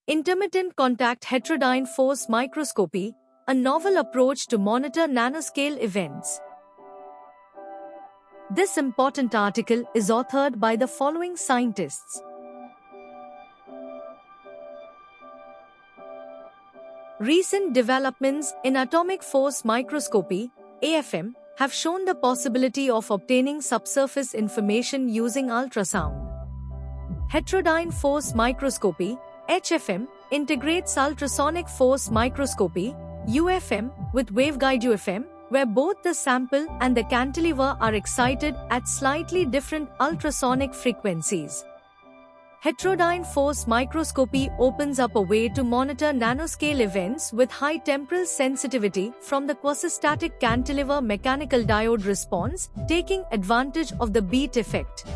Intermittent contact heterodyne force microscopy, a novel approach to monitor nanoscale events. This important article is authored by the following scientists. Recent developments in atomic force microscopy, AFM, have shown the possibility of obtaining subsurface information using ultrasound. Heterodyne force microscopy, HFM, integrates ultrasonic force microscopy, UFM, with waveguide UFM, where both the sample and the cantilever are excited at slightly different ultrasonic frequencies. Heterodyne force microscopy opens up a way to monitor nanoscale events with high temporal sensitivity from the quasi-static cantilever mechanical diode response, taking advantage of the beat effect.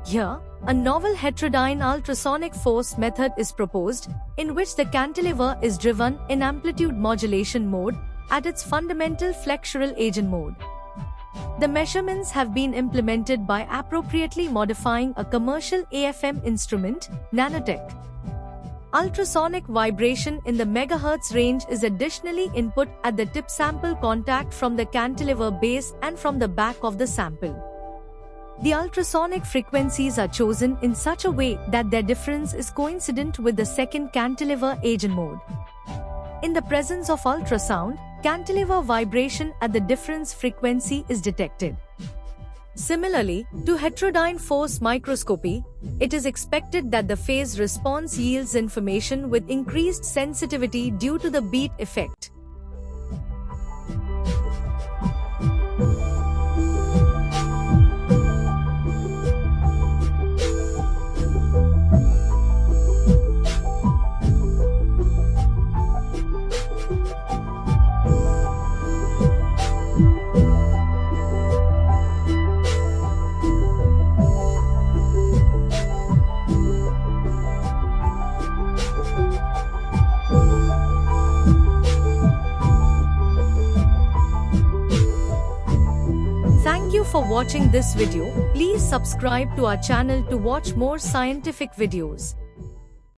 Here, a novel heterodyne ultrasonic force method is proposed, in which the cantilever is driven in amplitude modulation mode at its fundamental flexural agent mode. The measurements have been implemented by appropriately modifying a commercial AFM instrument, Nanotech. Ultrasonic vibration in the megahertz range is additionally input at the tip sample contact from the cantilever base and from the back of the sample. The ultrasonic frequencies are chosen in such a way that their difference is coincident with the second cantilever agent mode. In the presence of ultrasound, cantilever vibration at the difference frequency is detected. Similarly, to heterodyne force microscopy, it is expected that the phase response yields information with increased sensitivity due to the beat effect. Thank you for watching this video. Please subscribe to our channel to watch more scientific videos.